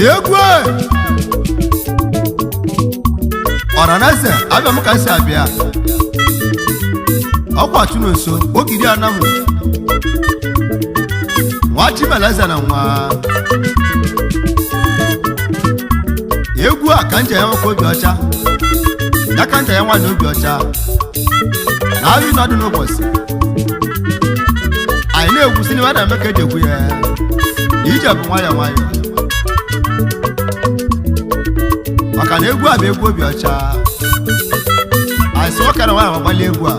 egwe Oraneze abịa m ka si abịa ọkwa Nonso Ogidi anamu nwa Chimeleze na nwa egwu a ka nje ya nwoke obi ọcha ya ka nje ya nwaanyị obi ọcha na ahụ ịnọdụ n'ụbọchị anyị na-egwusi n'iwe na emeka eji egwu ya ije bụ nwayọ nwayọ maka na egwu a bụ egwu obi ọcha anyị sị nwoke na nwaanyị magbali egwu a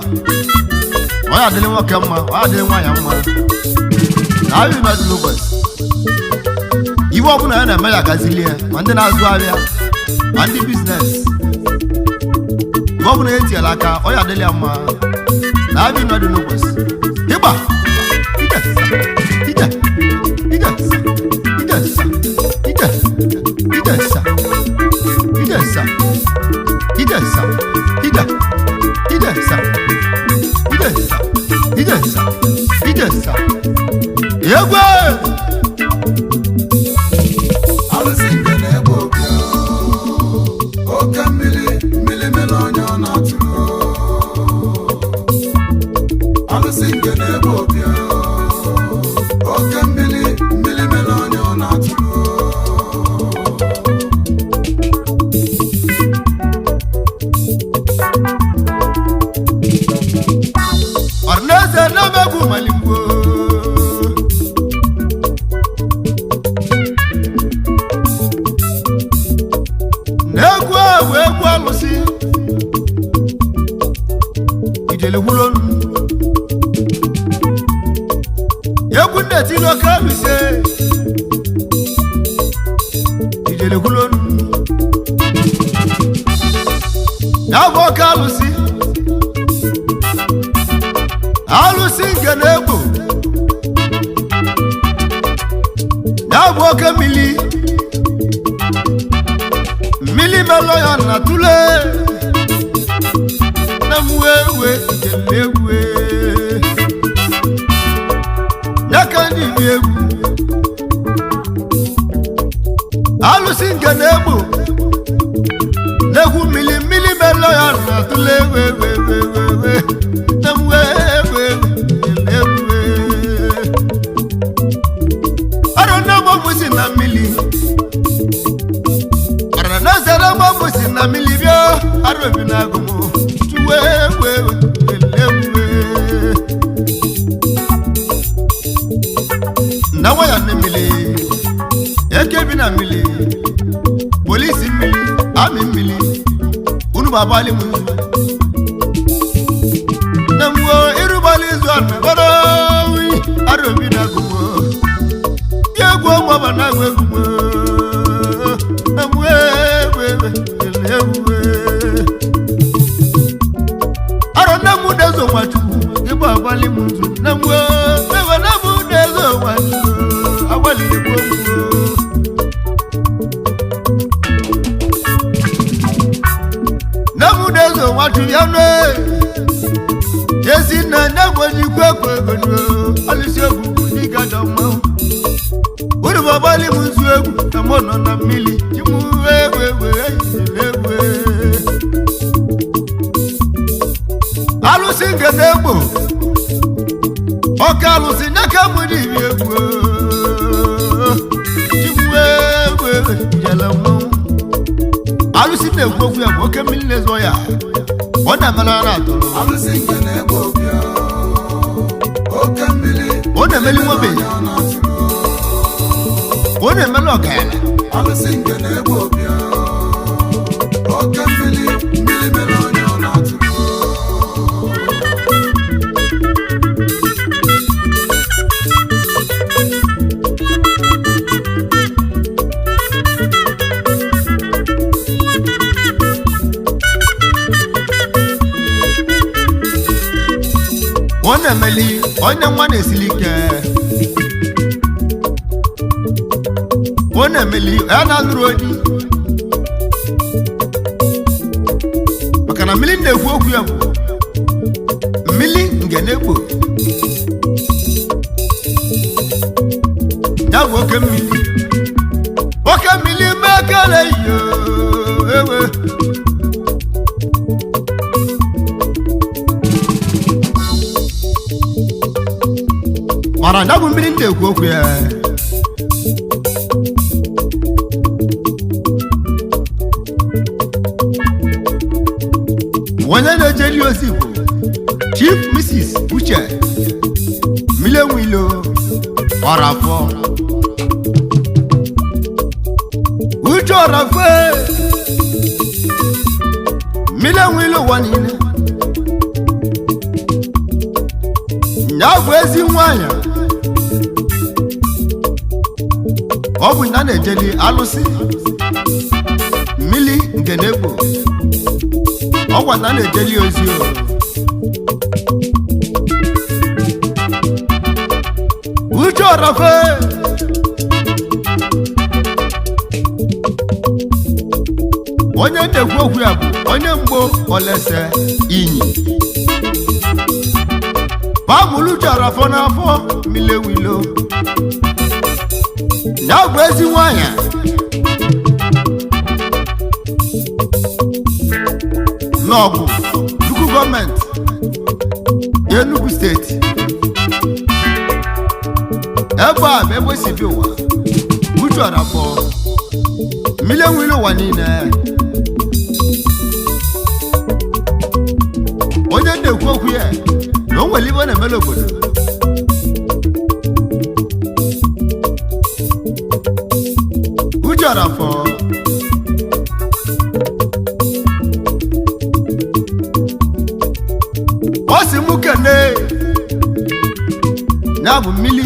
onye adịrị nwoke mma onye adịrị nwaanyị mma na ahụ ịnọdụ n'ụbọchị iwe ọbụla ya na-eme ya gazili ya ma ndị na-azụ ahịa ma ndị biznes iwe ọbụla ya etinyela aka onye adịrị ya mma na ahụ ịnọdụ n'ụbọchị ịgba Mmili meloya na tule na mwewe jelewe yakandi mewu alusinga nebo nehu mmili meloya na tule we na mwewe jelewe arona bomusi na mmili Nazara mabusi na milibio arobi na gumu tuwe lewe nawa ya Mmili ekebi na Mmili polisi Mmili ami Mmili unu babali mu namwo irubali zwana barawi arobi na gumu yegwo mwa na gumu Arona mudezo watu ibo abali munzu namwo ewa na mudezo watu awali ibo na mudezo watu yanwe yesi na nagwaji kwekwegono alisegu digadama uri babali munzu egu tamono na Mmili alusinga nebo oka alusinga kamudi egwu jimwe jalamu alusinga egwu ya oke Mmili lezo ya ona malara atoro alusinga nebo bia oke Mmili ona meli mobe ona melo kala alusinga nebo bia oke Mmili melonyo na atoro Ona meli onya nwa na-esilike ona meli ana nuru odi maka na Mmili na-ekwu okwu ya bụ Mmili ngenegbo ya bụ oke Mmili mekele yo ewe mara ndabu mmiri ndekwu okwu ya onye na-ejeli ozi bụ Chief Mrs. Uche Milenwilo Ọrafọ Uche Ọrafọ Milenwilo ụwa niile ya bụ ezi nwanyị ọ bụ na na-ejeli alụsị mmili nke na-egbo ọgwa na na-ejeli ozi Uche Ọrafọ onye na-ekwu okwu ya bụ onye mgbo Olese Inyi Pamulu Uche Ọrafọ n'afọ Milenwilo ya bụ ezi nwanyị n'ọgụ Nnukwu gọọmenti Enugu steeti ebe a bụ ebe si bi ụwa Uche Ọrafọ Milenwilo ụwa niile onye na-ekwu okwu ya na o nwere ibe na-emele obodo Uche Ọrafọ ọ sị mụ kene ya bụ mmili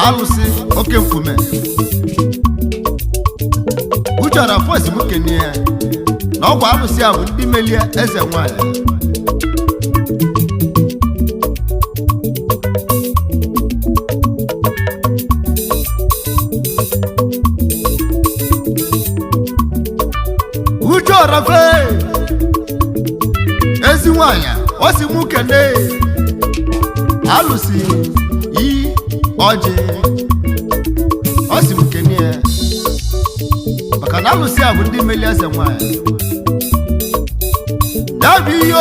alụsị oke mfume Uche Ọrafọ sị mụ kene ya na ọ bụ alụsị a bụ ndị melie eze nwanyị Uche Ọrafọ ezi nwanyị ọ sị mụ kene alụsị yi ọjị ọ sị mụ kene ya maka na alụsị a bụ ndị meli eze nwanyị ya bụ ihe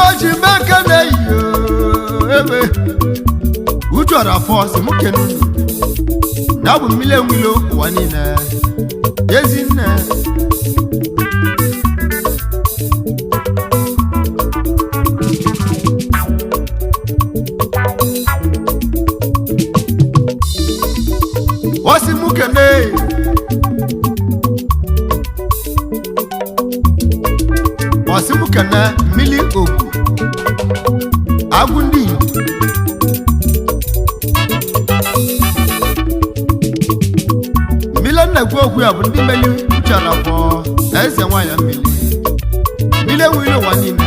oji mekene yo ebe Uche Ọrafọ sị mụ kene ya bụ Milenwilo ụwa niile Ezinne Wasi mukene Wasi mukene Mmili Ogu Agundi Mmili na-ekwu okwu ya bụ ndị meli Uche Ọrafọ eze nwanyị Mmili Milenwilo ụwa niile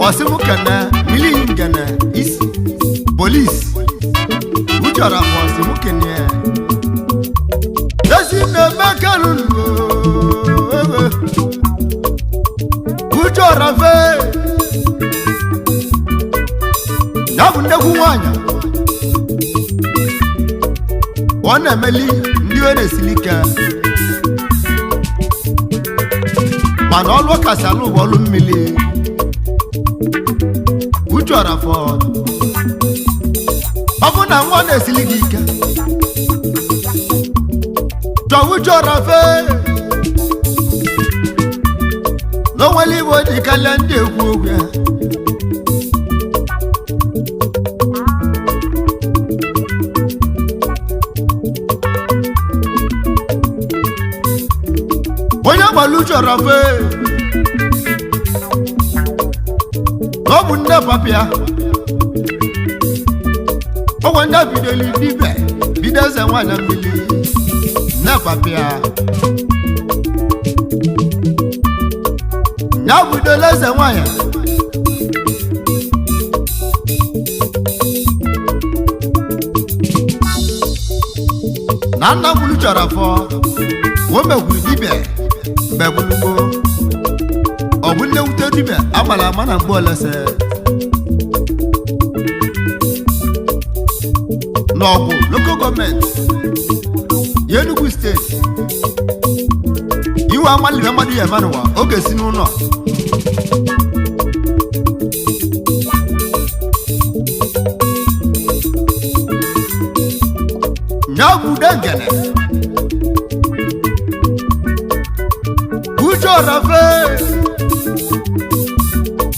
Osimukene Mmili ngene isi police Uche Ọrafọ osimukene Desine mekanungo Uche Ọrafọ ya bụ nnekwu nwanyị ọ na-emeli ndị ọ na-esili ike mana ọlụ kasị alụ bụ ọlụ mmili Uche Ọrafọ ọ bụ na nwa na-esili gị ike chọọ Uche Ọrafọ na onwere ibe o ji karịa ndị ekwu okwu ya onye gbara Uche Ọrafọ na ọ bụ nne papịa ọgwọ ndị bidoli dibe bido eze nwanyị Mmili nne papịa ya bidola eze nwanyị na nna Uche Ọrafọ o mekwuru dibe mgbe gbugbo ọ bụ nne wute dibe amara ama na mgbe Olese n'ọgwụ local gọọmenti Enugu steeti iwe amalime mmadụ ya emanụwa oge si n'ụlọ nyabude ngene ujo rafe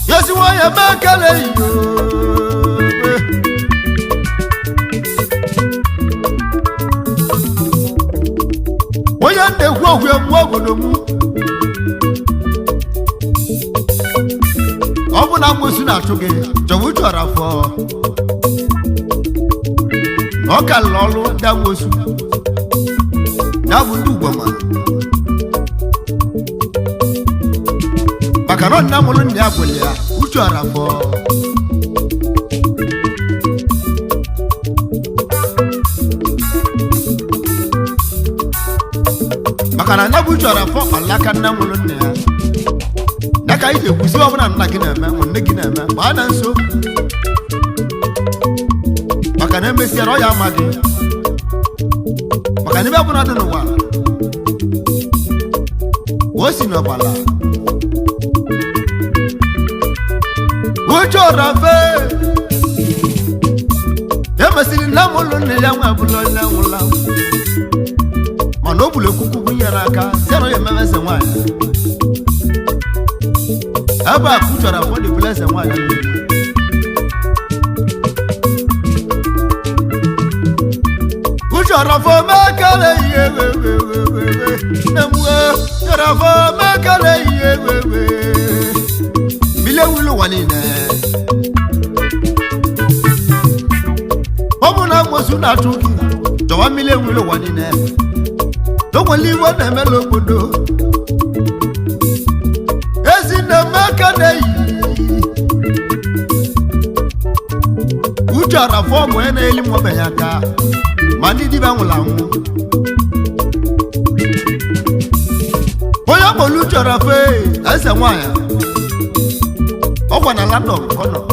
yesi waya makale yo oya ndekwu ogwe mu obodo mu ọ bụ na mmosu na-achụ gị chọwa ujo rafọ ọ ka lọlụ ndị amoosu ya bụ ndị ugboma maka na nna mụrụ nna ya gwụrụ ya uchu arafọ maka na nya bụ uchu arafọ alaka nna mụrụ nna ya ya ka anyị ga-ekwusi ọbụla nna gị na-eme nwanne gị na-eme gbaa na nso maka na emesiara ọ ya amaghị maka na ebe ọbụla dị n'ụwa o si n'ọbala uche ọrafe emesiri nna mụlụ nne ya nwa abụla onye nwụla mana o bulu ekwukwu bụ nyere aka sịara ya ememe eze nwaanyị ebe a kwuchara afọdụ bụla eze nwaanyị Jorafo mekele iye wewewewe Nemwe Jorafo mekele iye wewe Mile wulu wanine Omu na mwosu na tuki Jowa mile wulu wanine Dongo liwa neme lokodo Ezi nemekele iye Jorafo mwene ili mwabeyaka Mandi di bangula ngu Oya bolu Jorafo ese nwaya Okwa na landom kono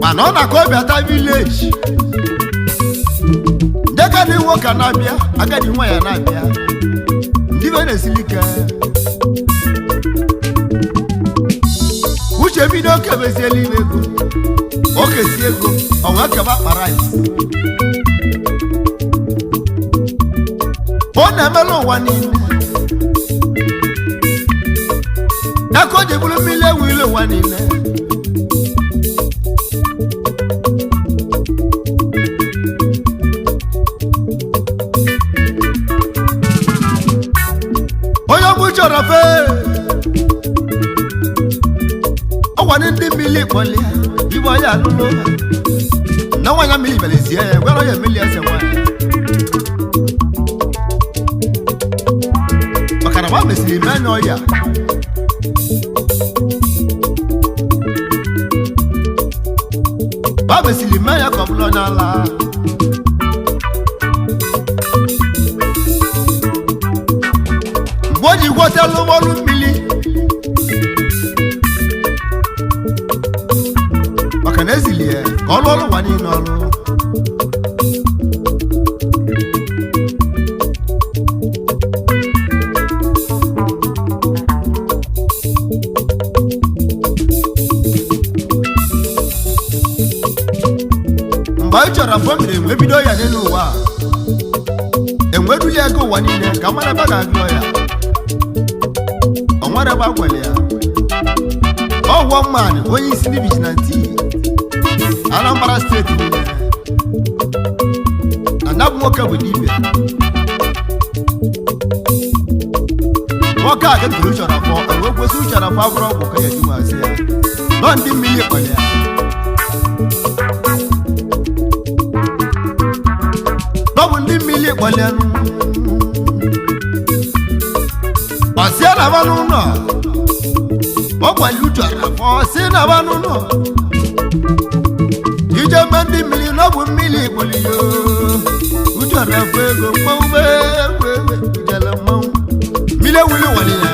Manona ko biata village Ndeka ni woka nabia agadi nwaya nabia Ndibe ne silika Uche video kebezi elimego Oke si ego, ọnwa keba parais ọ na-emelu ụwa niile aka o ji bụrụ mmiri ewu ile ụwa niile onye ọgbụ Jorafo ọgwa ndị mmiri kpọlie Ibo ya lulu na wanya mili belezie gwero ya mili ese wanya makana wa mesili menyo ya ba mesili menya ko bulo nyala mboji gwota lo molu mili Ezilie ka ọlụọlụ nwa niile ọlụ mgbe anyị chọrọ afọ mere enwe bido ya n'elu ụwa enweduli ego ụwa niile ka mmadụ ebe ga-agụọ ya ọ nwere ebe agwele ya ọgwọ mmadụ onye isi ndị vigilanti Anambra steeti na nabu nwoke bụ dibe nwoke a ga-eduru Jorafo ewe kwesị Jorafo abụrụ ọgwụ ka ya eji mazi ya nọ ndị mmiri kpọrọ ya nọbụ ndị mmiri kpọrọ ya ọsịa na banụ ụlọ ọkwali Jorafo ọsị na banụ ụlọ Ije mandi mmiri n'ọbụ mmiri gbuli yo Jorafo ego mmanwụ egwe ijele mmanwụ mmiri ewuli wali ya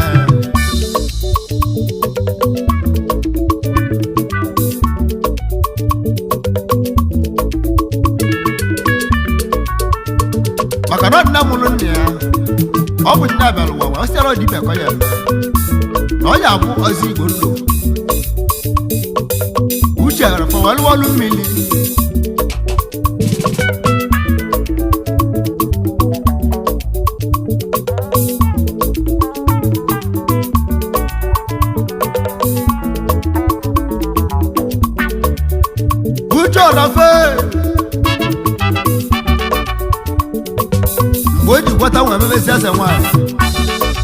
bụ nne abịara ụwa nwa osiara dibịa ka ya eme na ọ ya bụ ọzọ igbo ndụ uche gara fọwalụwalụ mmiri uche ọrafe mgbe o ji gwọta nwa ememesi eze nwaanyị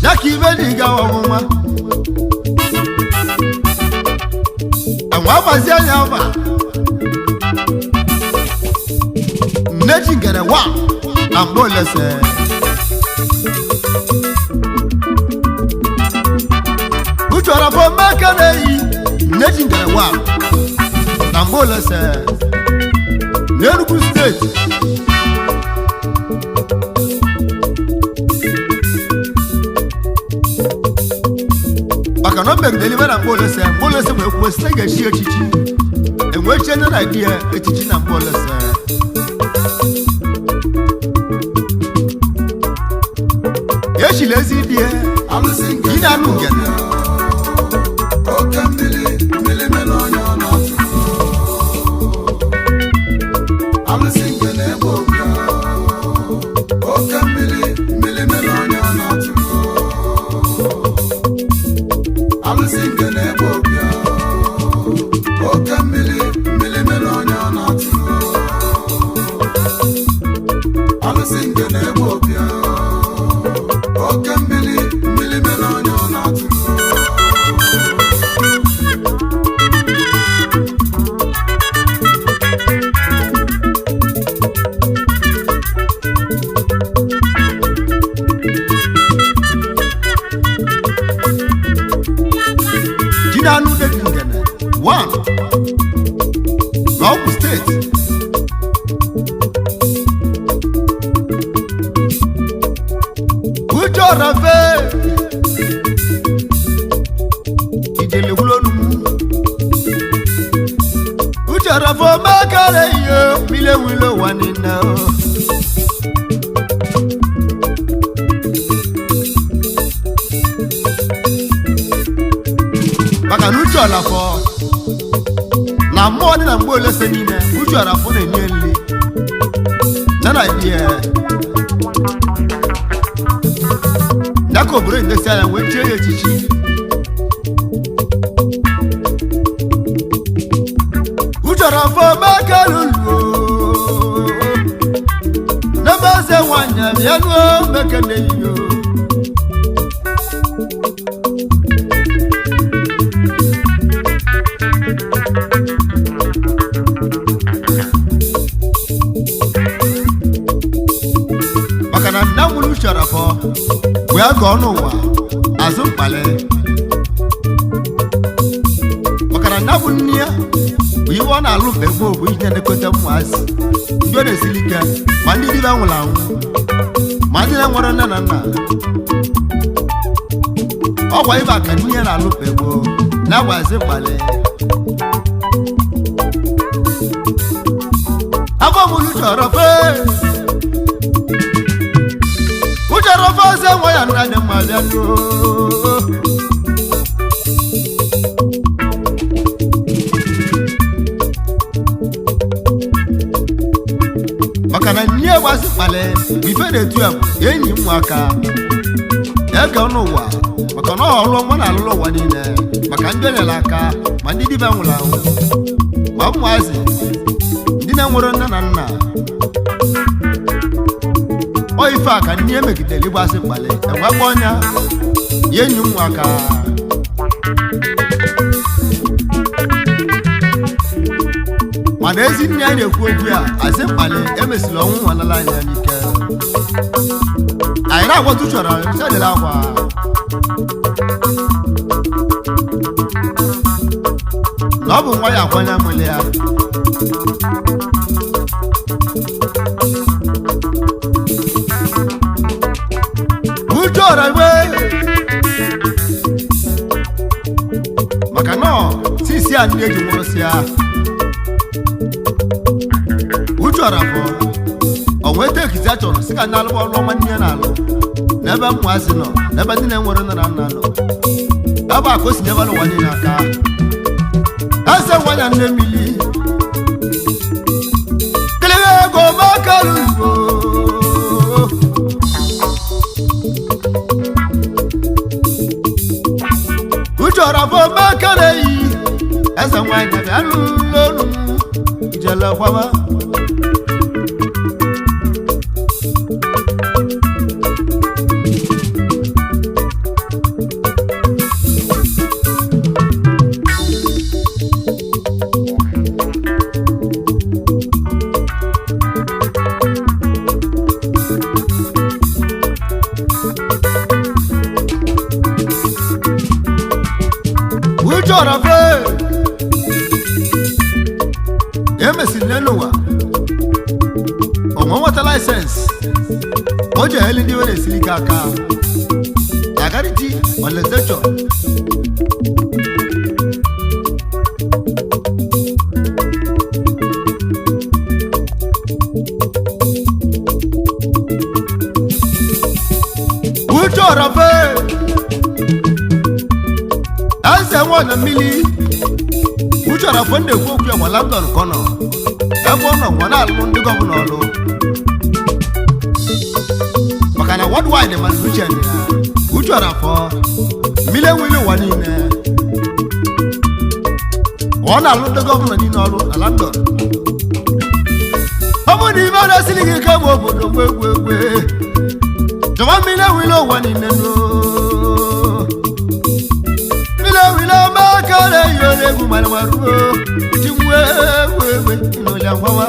ya ka ibe dị ga ọmụma enwe agbazi anya ọba nne ji ngere wa na mgbe olese uche ọrafe mmeke na-eyi nne ji ngere wa na mgbe olese n'Enugu steeti maka na o megidere ibe na mgbe olese wee kwuo site ga-echi echichi enwe chie ndị na di ya echichi na mgbe olese echila ezi di ya di na anụ ngene oke mmiri mmiri mere onye ọ na-atụ alụsị nke na-egbu obi oke mmiri mmiri mere onye ọ na-atụ alụsị nke na-egbu obi oke mmiri mmiri mere onye ọ na-atụ alụsị nke na-egbu obi oke mmiri mmiri mere onye ọ na-atụ Jinanu Dekingene, 1 N'Ogun State. Uche Orafe Ijele Hulonu Uche Orafe Makare yo Mile wilo wanina maka na uche ọlafọ na mmụọ dị na mgbe olese niile uche ọlafọ na-enye nri nana die ya ka obodo ndesi anya wee chie ya echichi uche ọlafọ mekeluluo n'ebe eze nwanyị bịa nuo mekene iyo maka na nna nwere uche ọrafọ wee gọọ n'ụwa azụ mkpali maka na nna bụ nne ya bụ iwe ọ na-alụ mgbe gboo bụ iji na-elekọta ụmụazị ndị ọ na-esili ike ma ndị dibịa nwụrụ anwụ ma ndị na-enwere nne na nna ọgwa ibe ka nne ya na-alụ mgbe gboo na-agbazi mkpali afọ mụrụ uche ọrafọ uche ọrafọ eze nwa ya nra dị mma bịa maka na nne ya gbasi mkpali ife na-etu ya bụ enyi ụmụaka ege ọnụ ụwa maka na ọ ọlụ nwa na-alụlụ ụwa niile maka ndị enyere aka ma ndị dibịa nwụrụ anwụ ma ụmụazị ndị na-enwere nne na nna ọ ife a ka nne emegidere ịgbasị mkpali enwekwa ọnya ya enyi ụmụaka mana ezi nne anyị na-ekwu okwu ya azị mkpali emesiri ọnwụ nwanala anya n'ike anyị na-agwọtụ chọrọ sedịla akwa na ọ bụ nwa ya akwanya nwele ya uche ọrafe maka na sisi a nne ji nwụrụsịa uche ọrafọ onwe tekisi a chọrọ si ka na alụ ọlụ ọma nne na alụ n'ebe mmụazị nọ n'ebe ndị na-enwere nna na nna nọ ebe a ka o si nyebe n'ụwa niile aka eze nwanya nne mmili kelere ego makarụ igbo uchọrọ bụ makara eyi eze nwanyị na-abịa n'ụlọ jele kwaba uchọrọ fe emesiri n'ụwa onwe nweta laịsensị o ji eheli ndị were esiri ike aka agariti olezechọ uchọrọ fe eze nwanyị mmili uchọrọ afọ na-ekwu okwu ya gbala ndọ nke ọ nọ ebe ọ nọ nwa na-alụ ndị gọvanọ ọlụ maka na worldwide mana uche ya uchọrọ afọ mmili enwere ụwa niile ọ na-alụ ndị gọvanọ niile ọlụ na London ọ bụ na ibe ọ na-esiri gị ike bụ obodo gbe egwu egwe chọba mmili enwere ụwa niile wile makara yore egwu mara maruo ji wewe n'ụlọ ngwawa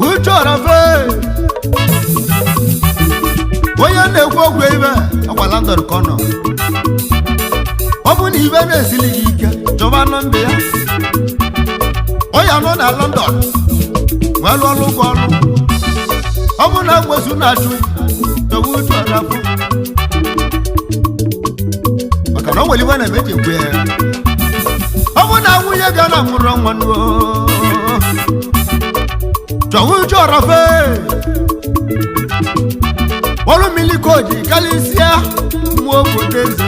uchọrọ fe onye na-ekwu okwu ibe akwala ndọrọ ka ọ nọ ọ bụ na ibe na-esili gị ike chọba nọ mbe ya onye anọ na London nwee lụ ọlụ ụgwọ ọlụ ọ bụ na mgbezu na-achụ chọba uche ọrafụ maka na o nwere ibe na-emeji ekwe ya ọ bụ na nwunye ga na nwụrụ nwa nuo chọba uche ọrafụ ọrụ mmiri ka o ji kalịsịa mmụọ obodo eze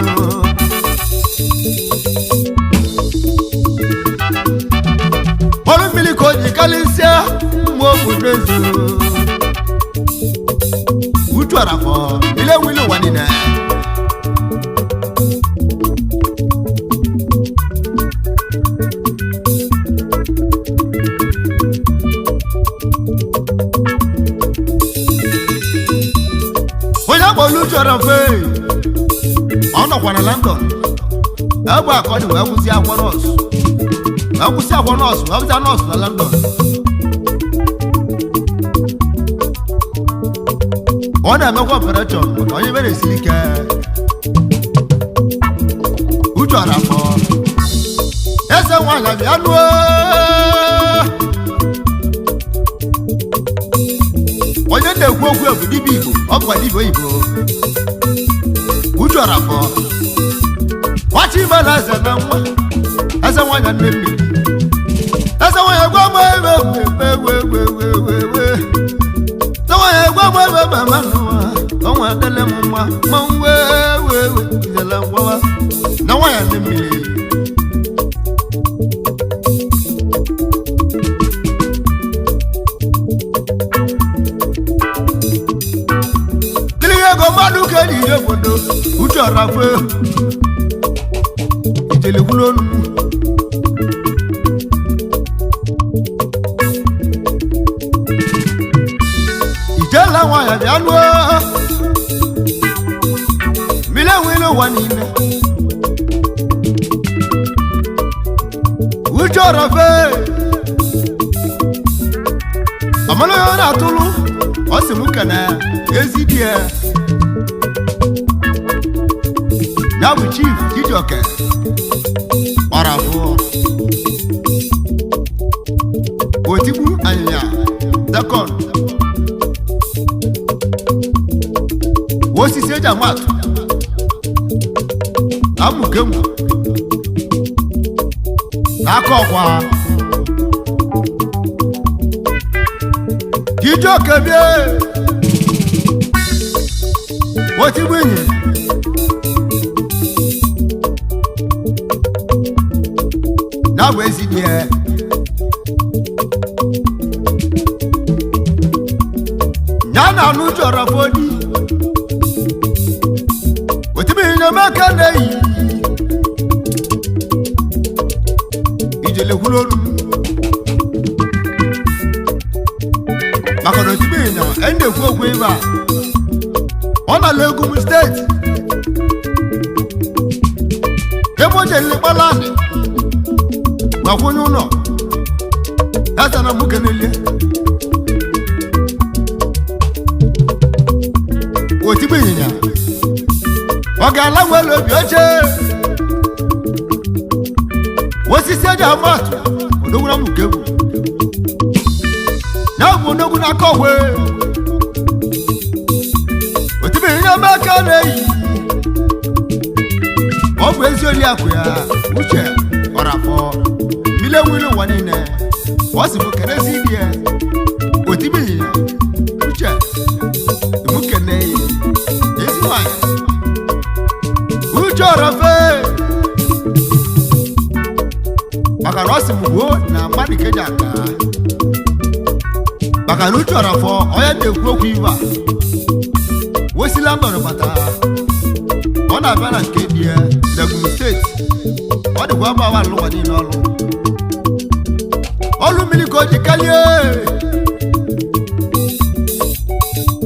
ọrụ mmiri ka o ji kalịsịa mmụọ obodo eze uchu arafọ ile nwile ụwa niile uchọrọ fe ọ nọkwa na London ebe a ka ọ dị wee kwụsị akwụkwọ nọọsụ wee kwụsị nọọsụ na London ọ na-emekwa operation maka onye mere esiri ike uchọrọ afọ eze nwanyị bịa nuo onye na-ekwu okwu bụ dibịa Igbo ọ bụkwa dibịa oyibo uchọrọ afọ wachi ibe na eze na nwa eze nwanyị nne mmiri eze nwanyị gwa m ebe eze nwanyị gwa m ebe mama n'ụwa ọnwa adịle m mma ma m wee izela ngwawa na nwanyị nne mmiri mmadụ ka eji ihe obodo uche ọrafụ itelekwulu onu ijela nwanyị bịa nuo mmiri enwere ụwa niile uche ọrafụ amala ya ọ na-atụlụ ọ sị m ka na ezi di ya ya bụ chief Chijioke ọrafụ jamat amukemu akọkwa kijo kebie woti gbenye na gbe sidie nyana nu jọrọ fodi woti bi na maka nei ijele hulonu maka no tibi na ende ku ogwe ba ona Lagos state kemo jele balani wakunyu no asa na mukenele otibi nya oga lawelo bi oche wosisi aja matu odoguna mukebu na onogu na kowe otibi nya maka nei obu ezioli akuya uche orafo bile wilo wanine wasi mukenezi die otibi nya uche mukenei ismaya uche orafe Makarasi mugo na mmadụ keja aka maka na uche ọrafọ onye na-ekwu okwu ibe a wesila ndọrọ bata ọ na-abịa na nke dị Lagos steeti ọ dịkwa mba awa alụwa niile ọlụ mmiri ka o ji kalie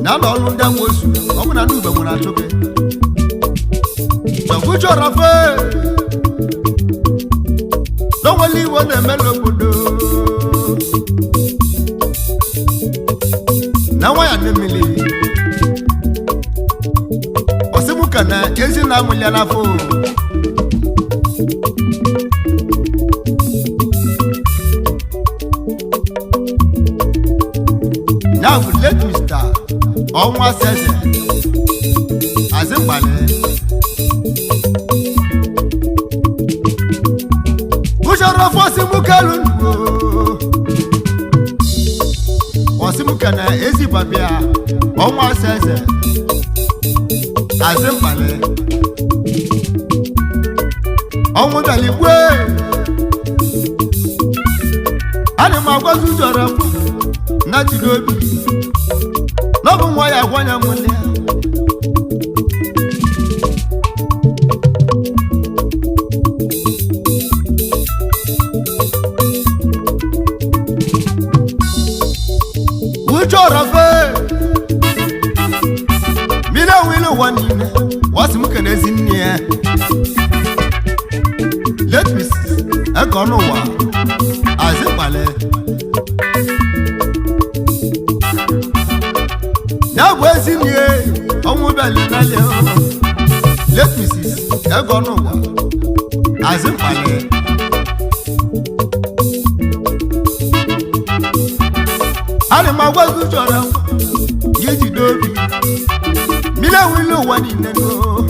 na na ọlụ ndị amoosu ọ bụ na ndị ugbe nwere achụke uche ọrafọ Nowali wana melobodo na waya Mmili osimuka na ezi na amuli alafo now let me start onwa sese azimbale Kushara fosimukalun Osimuka na ezi babia onwa sese azimbale onwo daligwe ani magwazu jora na tidobi no bu nwa ya gwanya munne Uchorafe Mina wilo wanine Wasimuka nezinie Let me see Ekono wa Azipale Nyabwe zinie Omubeli nale Let me see Ekono wa Azipale Ani magwazu jora yeji dobi Mila wilo wani neno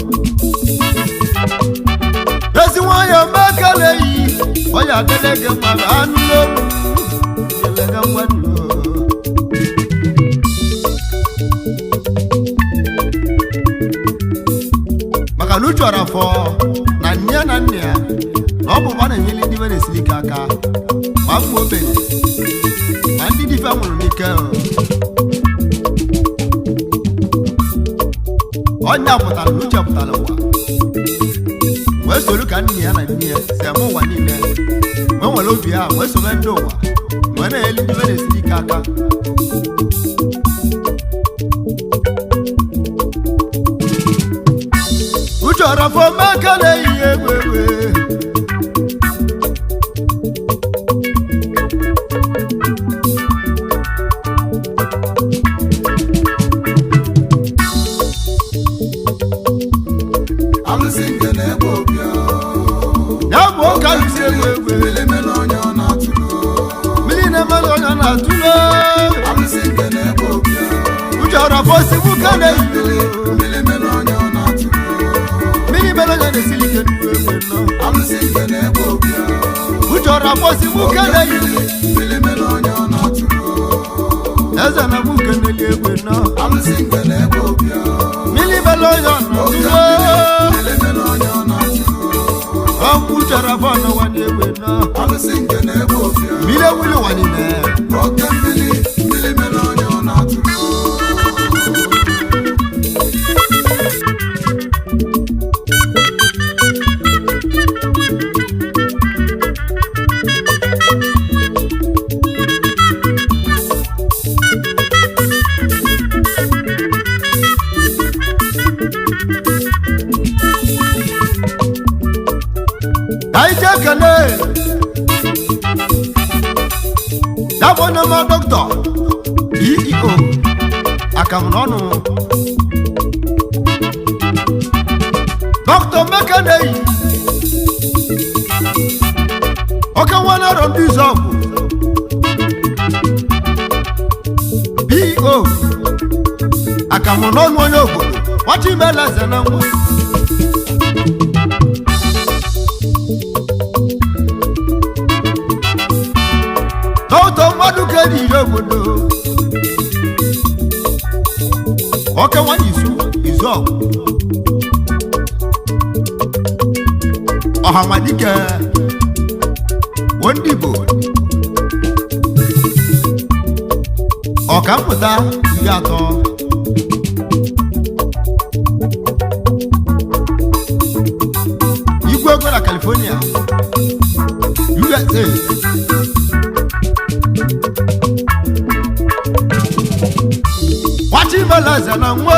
Resi wanya makale yi Wanya delege mwaga anulo Delege mwadulo Makalu jora fo Na nia Nobu wana nyeli divene silika aka Mafu obene Andi di famulu nika Onya putala lucha putala wa Wesolu kan ni ana ni se mo wa ni ne Mo wa lo bia weso mendo wa Mo na eli di vele sika aka Uchora fo makale yewewe Ujara fosi mukane Mmili Ujara bosi mukele Mmili mere onye ọ na-atụrụ. Eze na mukele egwe no Alụsị ngene ebe obia. Mmili mere onye ọ na-atụrụ Mmili mere onye ọ na-atụrụ. Ujara bono wani egwe no Alụsị ngene ebe obia. Mmili wili wani ne Oke mmili mere onye ọ na-atụrụ. Kane Dabona ma doctor EEO Akamnono Doctor Mekanei Okawana Rondizobu EEO Akamnono Yobo What you mela zanamwa Toto maduke di yobodo Oke wani izo Ohamadike Wondibo Okamuta yato Igwe go na California USA Balaza na mwe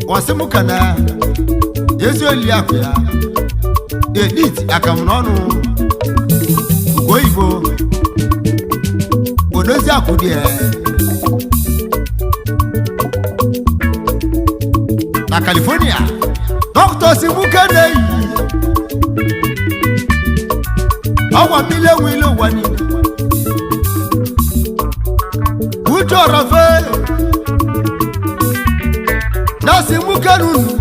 Wasemukana Yesu eliakwa Edit akamnono Ugoibo Onozi akudie Na California Dr. Simukana Awa mile wilo wani Ujo rafe Nasi mukanunu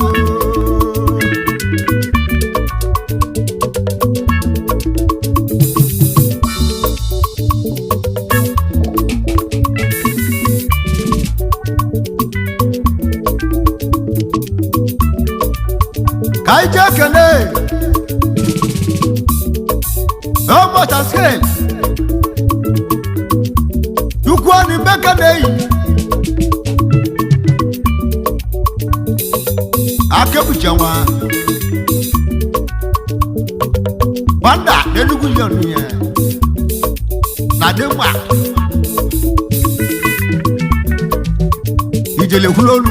Kaija kene No motor scale You go on the back of the Akabujawa Banda Nelugu Yonia Nadema Ijele Hulolu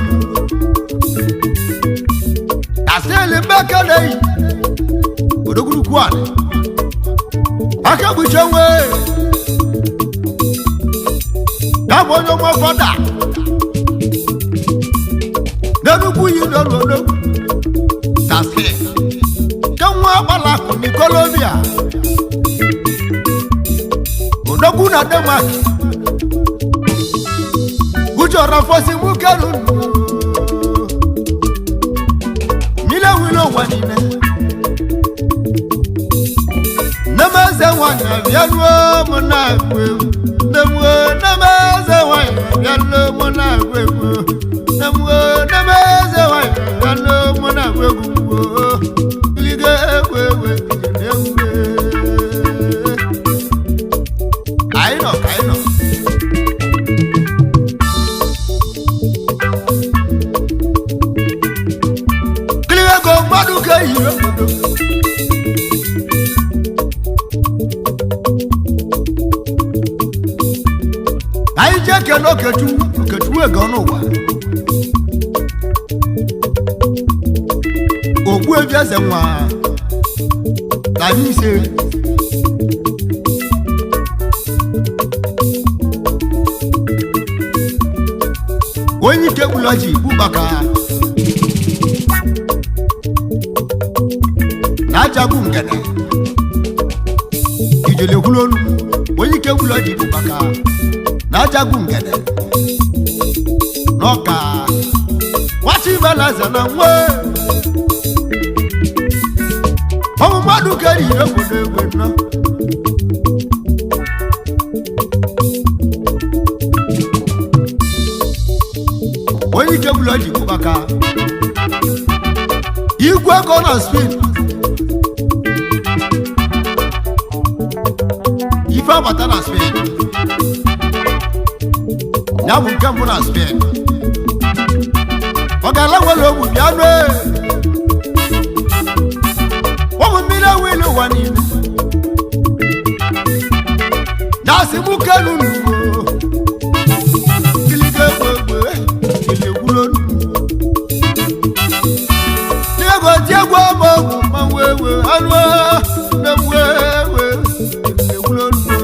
Asele back of the Odoguru Kwane Akabujawe Dabonyo mo fada Nelugu Yidolo Taske Kanwa bala ni Colombia Odogu na Denmark Ujora fosi mukanu Mile wilo wanine Namaze wanya vyalwo monagwe Nemwe namaze wanya vyalwo monagwe Nemwe namaze wanya vyalwo monagwe Lige wewe newe Kaino Kliwe go maduka yirodo Aije no ketu ego wa Ogbu eviase nwa La mise Onyi kebuloji bubaka Na jagu ngene Ijele hulonu Onyi kebuloji bubaka Na jagu ngene Noka Wati balaza na nwe ọmụ mmadụ keri obodo egwe nọ onye ike bụlụ ji kwụbaka igwe ego na Spain ife abata na Spain ya bụ nke mbụ na Spain ọ ga-ala nwere ogbu bịa nụ ọmụ mmiri ewelu ụwa niile na-asị mụ kelu n'ugbo kiliga egbe kilegwulo n'ego ti egwu ọma ọgwụ mmanwụ ewe anụ na-egwu ewe kilegwulo n'ugbo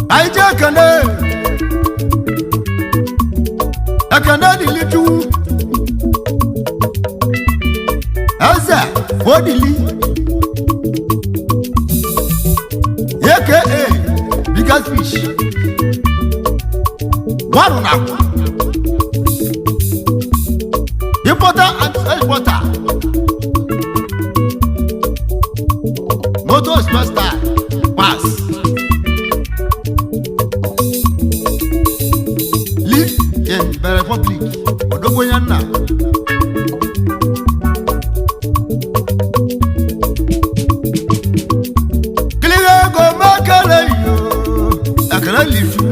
anyị ji ekene dilitu eze odili aka biggest fish gwarụ na akwa importer and exporter motor special pass live in the republic odogbo ya nna akara lifu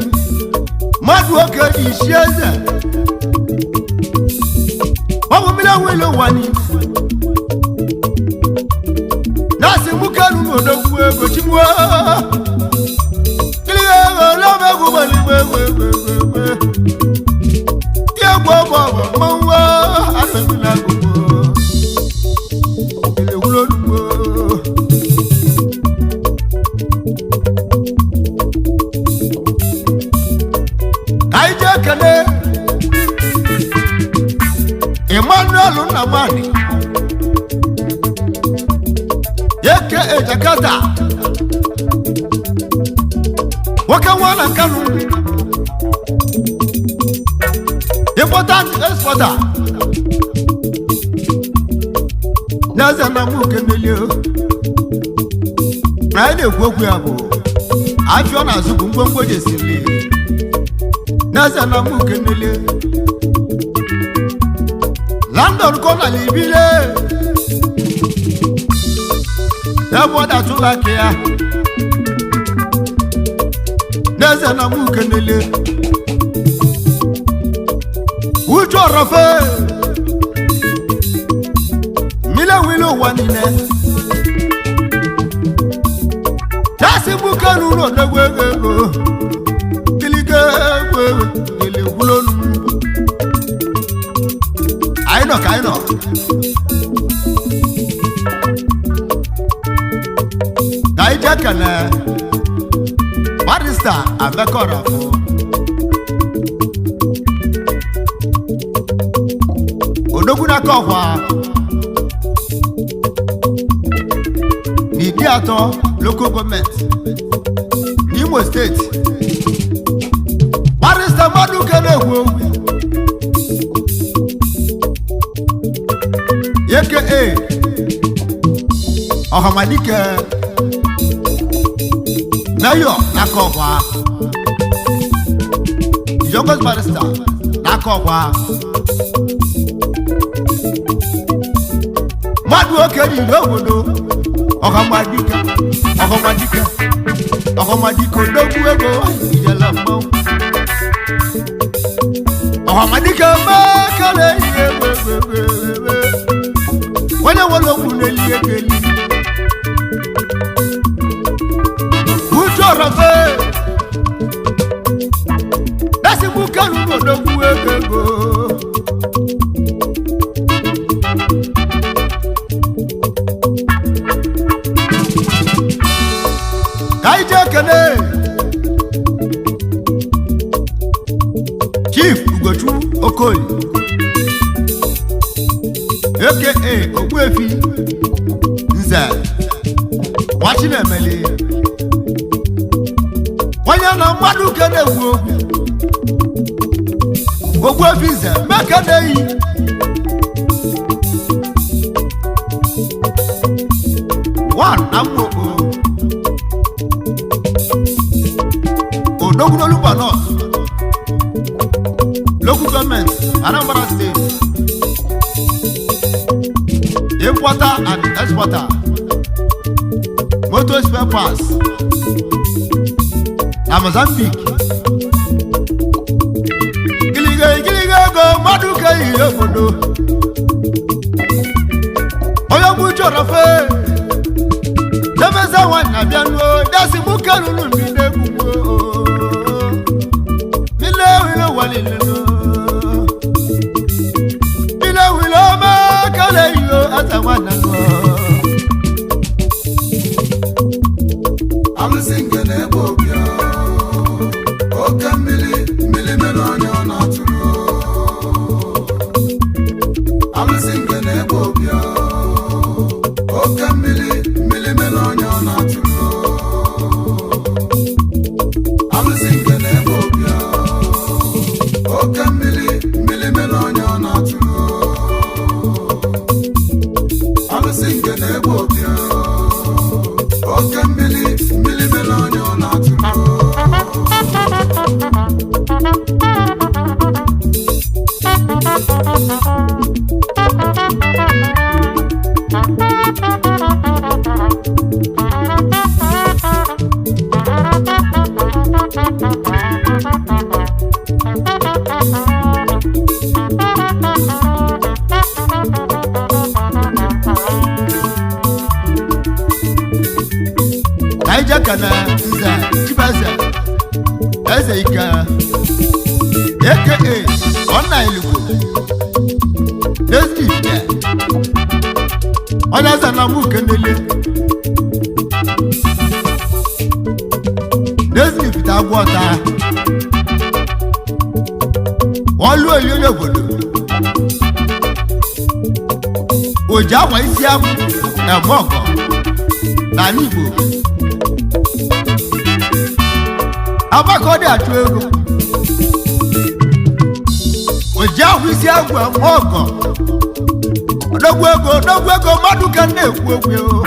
mmadụ oke dị isi eze ọbụ mmiri awele wani na-asị mụke nụ n'odogwu ego chimwe kiri ego n'ọbegwu gbaligbe egwe ti egwu ọgbọ mmanwụ arụmila agụgbo elekwulo n'ugbo kene Emmanuel Nnamani yeke Jakarta waka wana kanu important exporter naza na mu kenelio na ile gwogwu abo afio na zugu ngwongwo jesili naza na mu kenele landor kona libile dabo da tulakia naza na mu kenele ujo rafe mila wilo wanine tasi bukanu no dagwego ele wulonu kaino daija kana barista abekora fo odoguna kokwa ni diato local government Imo State barista madu kene wo yeke ohamadike mayor nakokwa youngest barista nakokwa madu okeri lowodo ohamadike dogu ego ijala mo ohamadike makale yewe wale walo kuneli ekeli ujo rafe dasi bukalu dogu ego kaije kene Chief Ugochu Okoye aka Ogbuefi Nze Wachina Mmili onye na mmadụ ke na-egwu ogwu efize meke na-eyi one na mmoko Odogunolupa North local government Anambra State importer and exporter motor spare parts na Mozambique giliga go maduka ihe obodo oyo buchoro fe demeza wanya bianu dasi bukalulu mbide kuwo mile walilelo mile ma kale yo atawana no Alusinge na-egbu obia oke mmili mere onye ọ na-atụrụ Alusinge na-egbu obia oke mmili mere onye ọ na-atụrụ Alusinge na-egbu obia oke mmili mere onye ọ na-atụrụ Alusinge na-egbu obia oke mmili mere onye ọ na-atụrụ Kana nza chibaza eze ika aka onna ilugo desdi ya ona za na mu kenele desdi fita gwota olu eli onye obodo oja wa isi amu emogo na Igbo abakode atu ego oja kwisi agwa oko odogwu ego madu kan na-ekwu okwu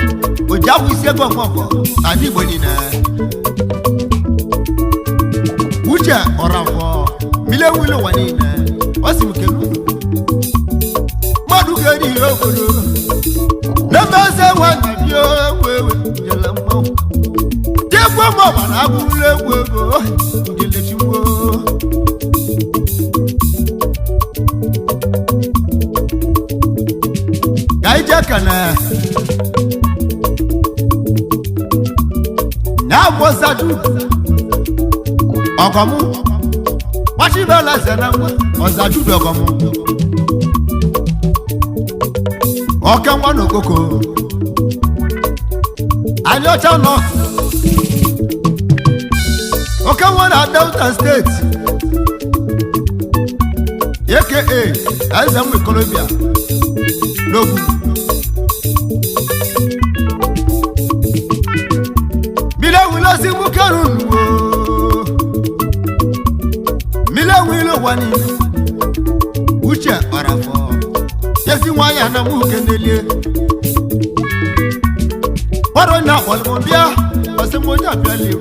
oja kwisi ego oko ani Igbo ni na uche orafo mile wilo wani na osimke madu gari obodo na-emeze nwanne bio wewe jela mma Jekwa mama na abule ego ngile chiwo Gaija kana na bozadu ogomu wachibela zena ozadu ogomu okenwa no koko Anyota no Okay, one at Delta State, aka Enwe Colombia, Logu. Mila wilo si mukarun wo, Mila wilo wani, uche orafo, yesi wanya na mukenele. Waro na walmombia, wase moja pia leo.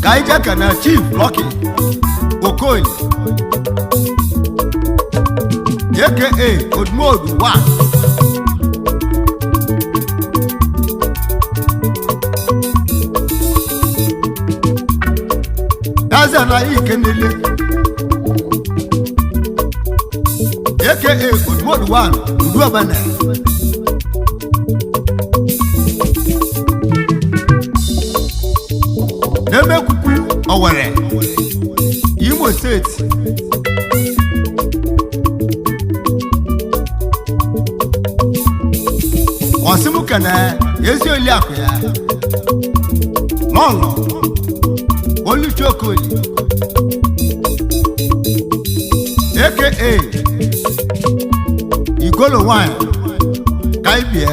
Gaija kana Chief Lucky Okoye aka Odmodu 1 Daza na ikenele aka Odmodu 1 Uduabana Neme kuku Owere Imo State Wasimu kana Yezi oli akoya Lolo Oluchokoli aka Igolo 1 kaibie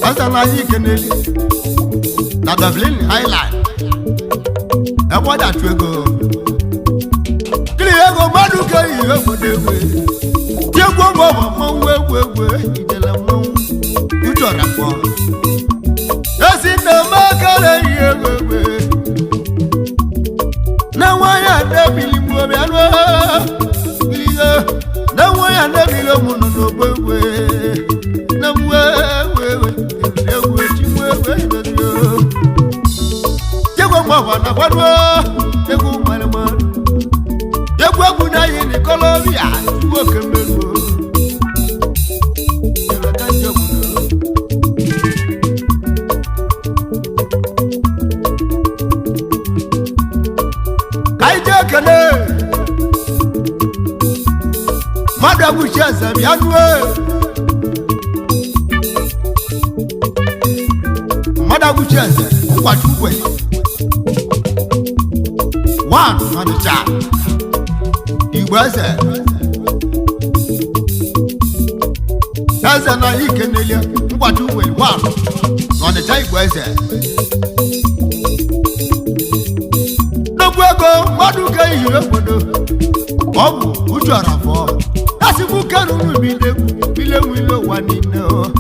asala yi keneli na Dublin Island ekwada twego kili ego madu ke yi egbodewe tiegwo mo wewe idele mo ujora po esi na makale yi wewe na waya debili mo bi anu iliga na waya debili mo no wewe na wewe ewe chimwewe ndio tiegwo mo na kwadwo tiegwo malema tiegwo buna yi ni Colombia wo kemelo ela kanjo kane madamu chaza bianwe madamu chaza kwa chukwe one manacha igbaze kaza na ikenelia kwa chukwe one manacha igbaze gwego madu ke yire gbodo obu uju arafo asibu kanu bile wilo wani no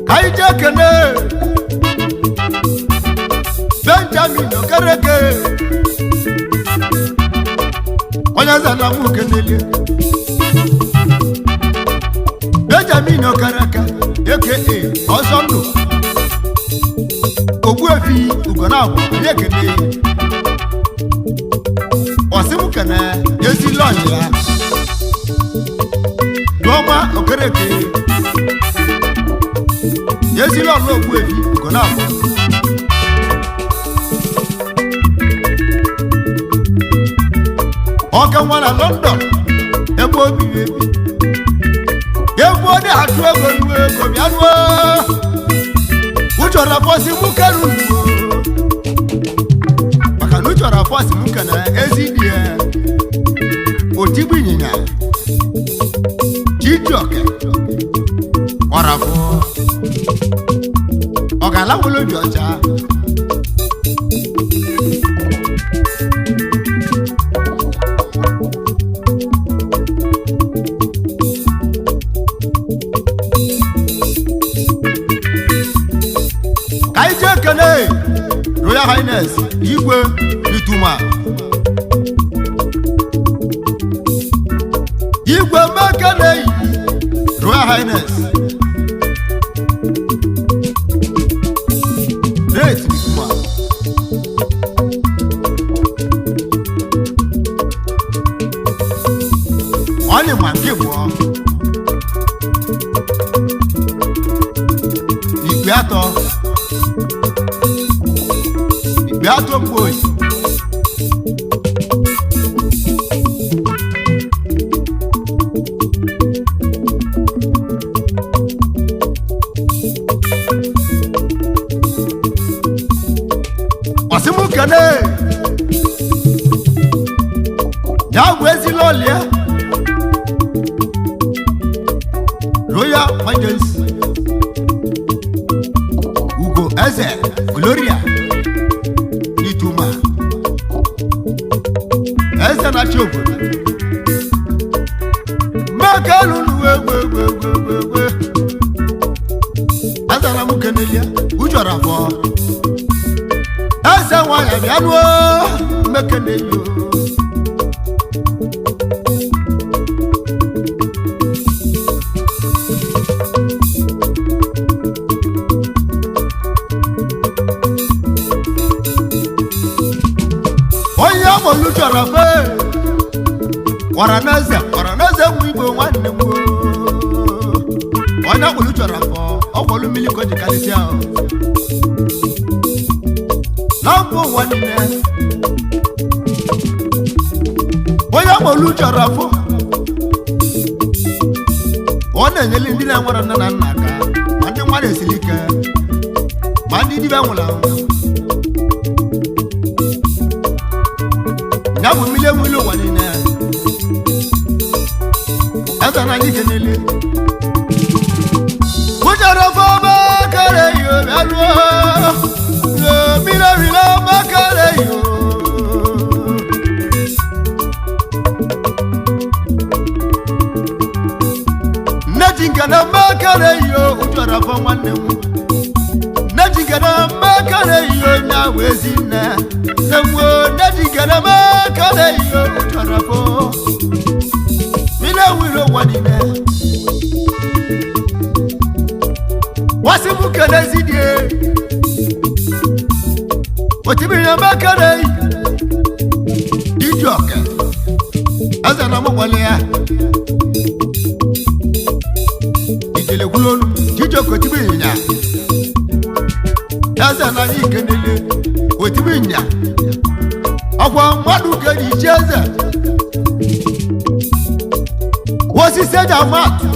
kaije kene Benjamin okereke onyaza na mu kenele Benjamin okereke aka Osondo Ogbuefi ugonabo yekene osimu kana yesi lonya Doma okereke yesi lo Ogbuefi ugonabo Okan wala London ebo biwe ebo de atu ego nuwe ko bianwo Uchora fosi mukaru Maka uchora fosi mukana ezidie Otibu nyinya Chidioke Orafo Ogala wolo biocha Royal Highness Igwe Lituma Igwe Makane Royal Highness Great Lituma Oni Mangibo Igwe Ato Beato boy Osimu kane Ya wezi lolia Royal Majesty Ugo Eze Gloria Eze na chobo Makalu we Eze na mukenelia ujora fo Eze wanya bianwo mekenelio Oya mo lujora fe Waranaze mwibo nwanne mwo Oya mo lujora fo Okolu Mmili ko jikalisia Lambo wanne Oya mo lujora fo Ona nyeli ndina nwara nna aka Ande nwara esilike Andi di bangula. Nabu mile mulo wanina. Asa na likenele. Kujara fama kare yo alwo. Mila mila makare yo. Najingana makare yo kujara fama nemu. Najingana makare yo na wezina. Nemo najingana makare yo kujara fo. Mila wilo wanine. Wasimu kene zidie. Otibina makare. Ijoke. Asa na mwalea. Ijele kulonu. Ijoke otibina. Asa na ikenele. Otibina. Akwa mwadu keni cheze. Wasi seja matu.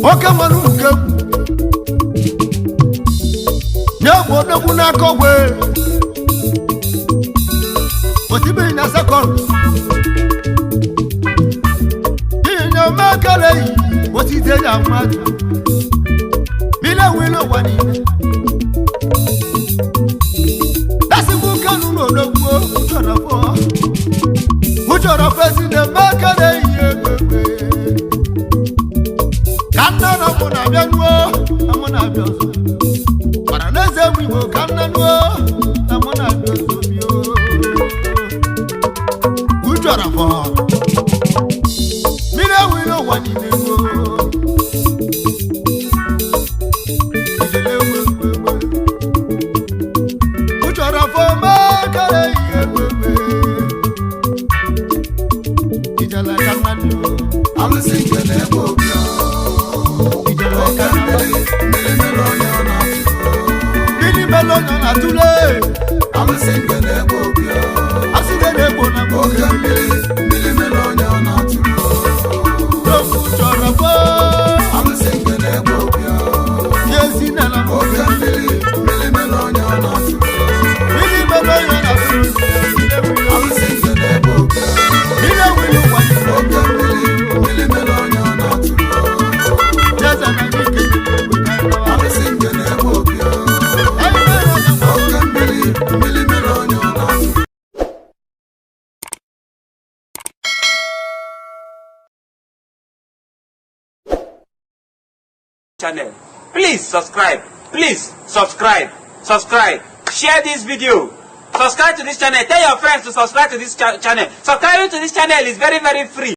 Oke manu ukebu. Nyebo nebu na kogwe. Otibi na sekon. Inya makale. Wasi seja matu. Mila wilo wanine. Dasi mukanu no dogo. Uchorafo. Uchorafo sine makale yebebe. Kanna na muna bianwo, amuna bioso. Para neze mwibo kanna nwo, amuna bioso bio. Ujora fo. Mire wilo wani nebo. Ijele wewe. Ujora fo makare yebebe. Ijala kanna nwo. Alusinge nebo bio. Melonya na tule. Alusinge nebo bio. Aside nebo na Oke Mmili melonya na tule. Dofu chorafo. Alusinge nebo bio. Yesi na la Oke Mmili melonya na tule. Mmili melonya na tule. Alusinge nebo bio. Mile wilo wani. Oke Mmili melonya na tule. Jeza na nike. Alusinge nebo bio. Oke Mmili melonya na tule. Channel. Please subscribe. Please subscribe. Subscribe. Share this video. Subscribe to this channel. Tell your friends to subscribe to this channel. Subscribing to this channel is very, very free.